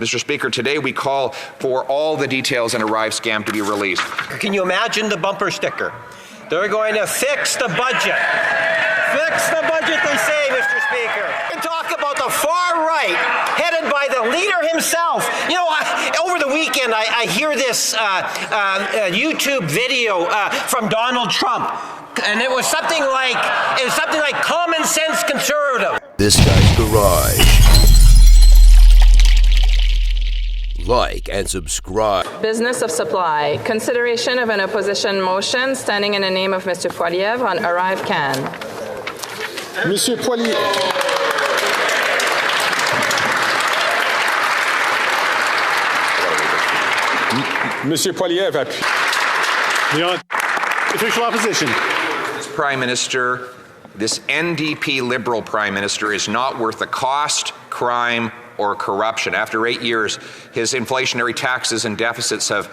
Mr. Speaker, today we call for all the details in ArriveCan to be released. Can you imagine the bumper sticker? They're going to fix the budget. Fix the budget, they say, Mr. Speaker. And talk about the far right, headed by the leader himself. You know, over the weekend, I hear this YouTube video from Donald Trump, and it was something like common sense conservative. This guy's garage. Like and subscribe. Business of supply. Consideration of an opposition motion standing in the name of Mr. Poilievre on ArriveCan. Monsieur Poilievre. Monsieur Poilievre appuie. The official opposition. This Prime Minister, this NDP Liberal Prime Minister, is not worth the cost, crime, or corruption. After 8 years, his inflationary taxes and deficits have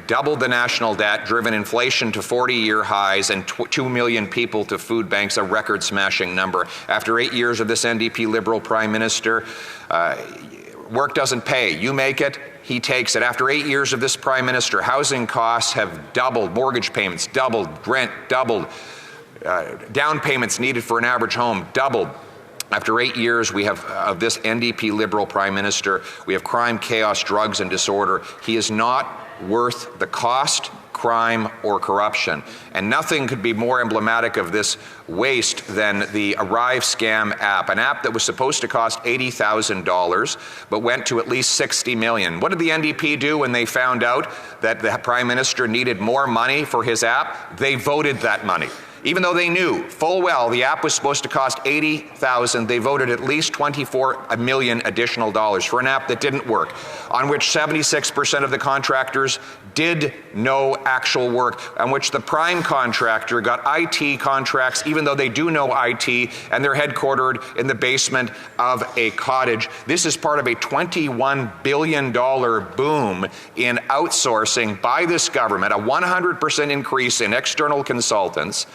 doubled the national debt, driven inflation to 40-year highs, and 2 million people to food banks, a record-smashing number. After 8 years of this NDP Liberal Prime Minister, work doesn't pay. You make it, he takes it. After 8 years of this Prime Minister, housing costs have doubled, mortgage payments doubled, rent doubled, down payments needed for an average home doubled. After 8 years, we have of this NDP Liberal Prime Minister, we have crime, chaos, drugs, and disorder. He is not worth the cost, crime, or corruption. And nothing could be more emblematic of this waste than the ArriveCan app, an app that was supposed to cost $80,000, but went to at least $60 million. What did the NDP do when they found out that the Prime Minister needed more money for his app? They voted that money. Even though they knew full well the app was supposed to cost $80,000, they voted at least $24 million additional dollars for an app that didn't work, on which 76% of the contractors did no actual work, on which the prime contractor got IT contracts even though they do no IT, and they're headquartered in the basement of a cottage. This is part of a $21 billion boom in outsourcing by this government, a 100% increase in external consultants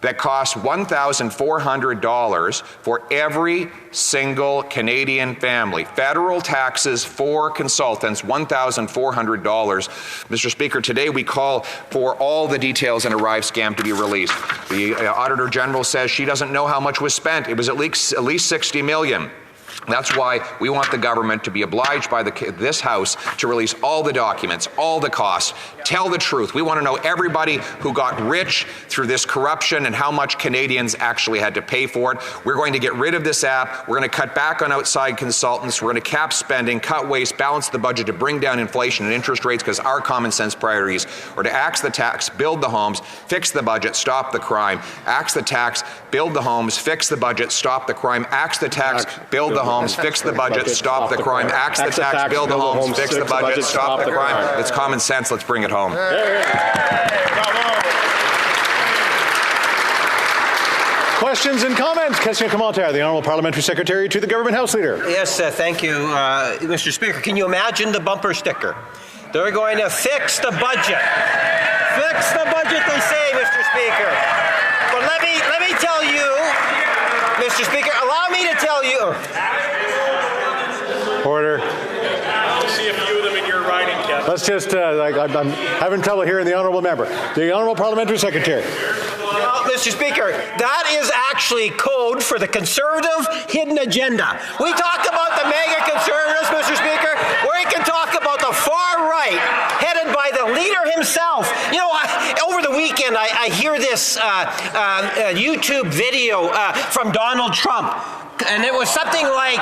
that costs $1,400 for every single Canadian family. Federal taxes for consultants, $1,400. Mr. Speaker, today we call for all the details in ArriveCan to be released. The Auditor General says she doesn't know how much was spent. It was at least $60 million. That's why we want the government to be obliged by this House to release all the documents, all the costs, tell the truth. We want to know everybody who got rich through this corruption and how much Canadians actually had to pay for it. We're going to get rid of this app. We're going to cut back on outside consultants. We're going to cap spending, cut waste, balance the budget to bring down inflation and interest rates, because our common sense priorities are to axe the tax, build the homes, fix the budget, stop the crime. Axe the tax, build the homes, fix the budget, stop the crime. Axe the tax, build the homes, fix the budget, stop the crime. Axe the tax, build the homes, fix the budget, stop the crime. It's common sense. Let's bring it home. Questions and comments? Question commentaire. The Honourable Parliamentary Secretary to the Government House Leader. Yes, thank you, Mr. Speaker. Can you imagine the bumper sticker? They're going to fix the budget. Fix the budget, they say, Mr. Speaker. But let me tell you, Mr. Speaker, allow me to tell you. Order. I'll see a few of them in your writing, Kevin. Let's just, I'm having trouble hearing the Honourable Member. The Honourable Parliamentary Secretary. Well, Mr. Speaker, that is actually code for the Conservative hidden agenda. We talk about the mega conservatives, Mr. Speaker, or we can talk about the far right, headed by the leader himself. You know, over the weekend, I hear this YouTube video from Donald Trump. And it was something like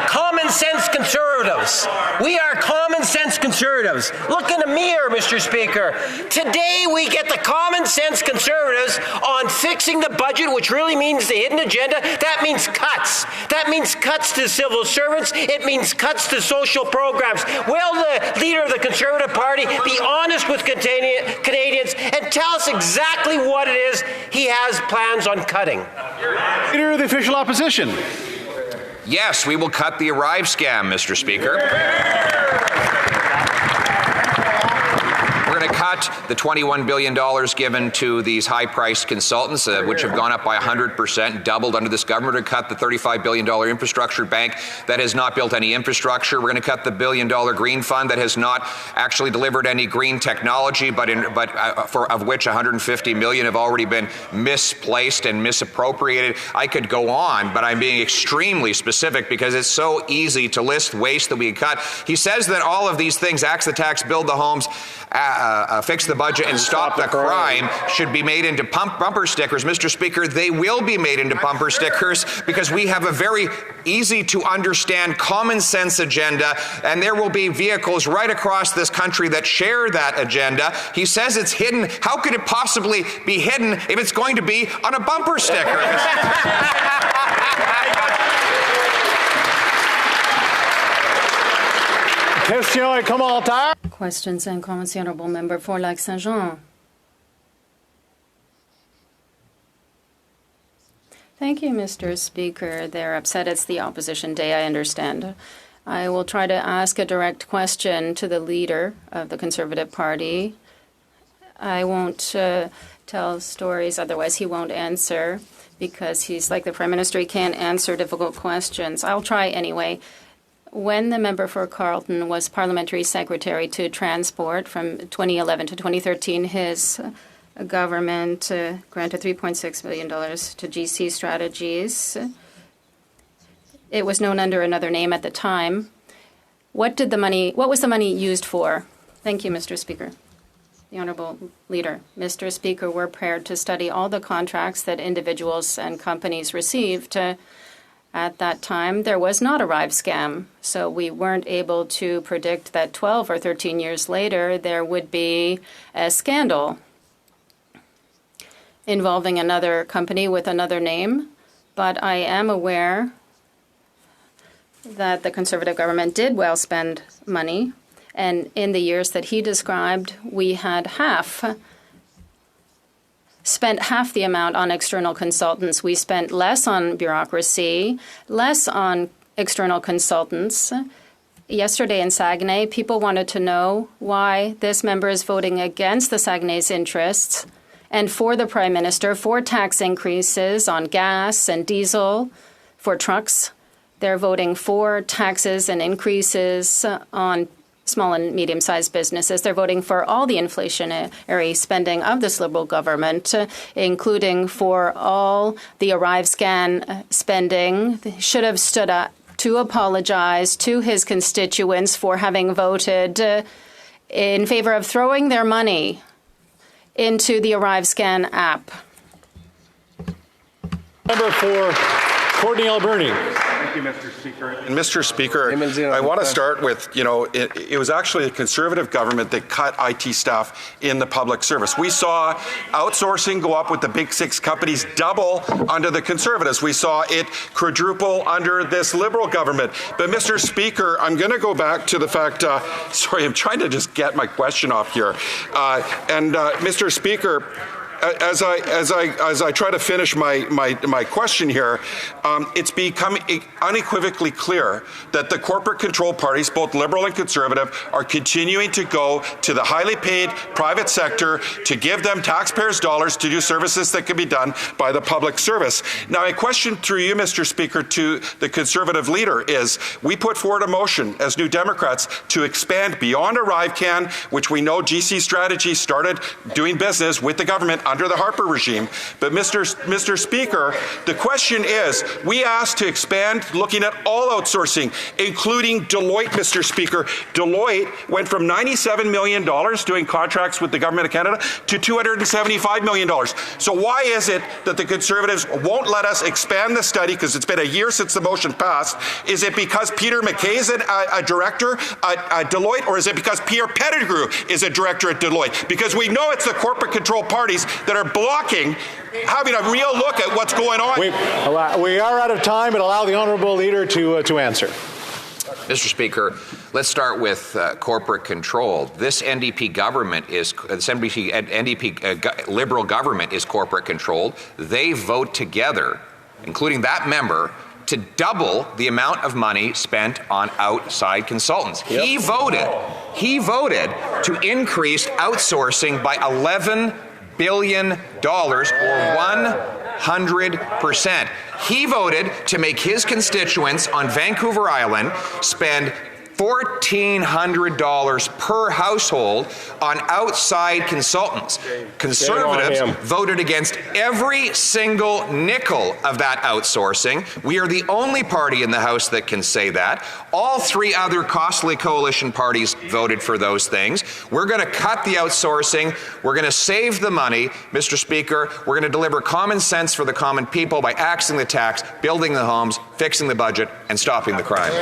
common sense conservatives. We are common sense conservatives. Look in the mirror, Mr. Speaker. Today we get the common sense conservatives on fixing the budget, which really means the hidden agenda. That means cuts. That means cuts to civil servants. It means cuts to social programs. Will the leader of the Conservative Party be honest with Canadians and tell us exactly what it is he has plans on cutting? Leader of the Official Opposition. Yes, we will cut the ArriveCan, Mr. Speaker. We're going to cut cut the $21 billion given to these high-priced consultants, which have gone up by 100%, doubled under this government. We're going to cut the $35 billion infrastructure bank that has not built any infrastructure. We're going to cut the $1 billion green fund that has not actually delivered any green technology, of which 150 million have already been misplaced and misappropriated. I could go on, but I'm being extremely specific because it's so easy to list waste that we can cut. He says that all of these things, axe the tax, build the homes, fix the budget, and stop the crime, should be made into bumper stickers. Mr. Speaker, they will be made into bumper stickers because we have a very easy to understand common sense agenda, and there will be vehicles right across this country that share that agenda. He says it's hidden. How could it possibly be hidden if it's going to be on a bumper sticker? Question et commentaire. Questions and comments, the Honourable Member for Lac-Saint-Jean. Thank you, Mr. Speaker. They're upset it's the opposition day, I understand. I will try to ask a direct question to the leader of the Conservative Party. I won't tell stories, otherwise he won't answer, because he's like the Prime Minister, he can't answer difficult questions. I'll try anyway. When the member for Carleton was Parliamentary Secretary to Transport from 2011 to 2013, his government granted $3.6 billion to GC Strategies. It was known under another name at the time. What was the money used for? Thank you, Mr. Speaker. The Honourable Leader. Mr. Speaker, we're prepared to study all the contracts that individuals and companies received. At that time, there was not a ArriveCan, so we weren't able to predict that 12 or 13 years later there would be a scandal involving another company with another name. But I am aware that the Conservative government did well spend money, and in the years that he described, we had spent half the amount on external consultants. We spent less on bureaucracy, less on external consultants. Yesterday in Saguenay, people wanted to know why this member is voting against the Saguenay's interests and for the Prime Minister, for tax increases on gas and diesel, for trucks. They're voting for taxes and increases on small and medium-sized businesses. They're voting for all the inflationary spending of this Liberal government, including for all the ArriveCan spending. They should have stood up to apologize to his constituents for having voted in favor of throwing their money into the ArriveCan app. Member for Courtney Alberni. Thank you, Mr. Speaker. And Mr. Speaker, I want to start with, it was actually a Conservative government that cut IT staff in the public service. We saw outsourcing go up with the big six companies, double under the Conservatives. We saw it quadruple under this Liberal government. But Mr. Speaker, I'm going to go back to the fact, sorry, I'm trying to just get my question off here. Mr. Speaker, as I try to finish my question here, it's becoming unequivocally clear that the corporate control parties, both Liberal and Conservative, are continuing to go to the highly paid private sector to give them taxpayers' dollars to do services that can be done by the public service. Now, my question through you, Mr. Speaker, to the Conservative leader is, we put forward a motion as New Democrats to expand beyond ArriveCan, which we know GC Strategy started doing business with the government under the Harper regime. But Mr. Speaker, the question is, we asked to expand looking at all outsourcing, including Deloitte, Mr. Speaker. Deloitte went from $97 million doing contracts with the Government of Canada to $275 million. So why is it that the Conservatives won't let us expand the study, because it's been a year since the motion passed? Is it because Peter MacKay is a director at Deloitte, or is it because Pierre Pettigrew is a director at Deloitte? Because we know it's the corporate control parties that are blocking having a real look at what's going on. We are out of time, but allow the Honourable Leader to answer. Mr. Speaker, let's start with corporate control. This NDP government Liberal government is corporate controlled. They vote together, including that member, to double the amount of money spent on outside consultants. He voted to increase outsourcing by $11 billion, or 100%. He voted to make his constituents on Vancouver Island spend $1,400 per household on outside consultants. Conservatives voted against every single nickel of that outsourcing. We are the only party in the House that can say that. All three other costly coalition parties voted for those things. We're going to cut the outsourcing. We're going to save the money. Mr. Speaker, we're going to deliver common sense for the common people by axing the tax, building the homes, fixing the budget, and stopping the crime.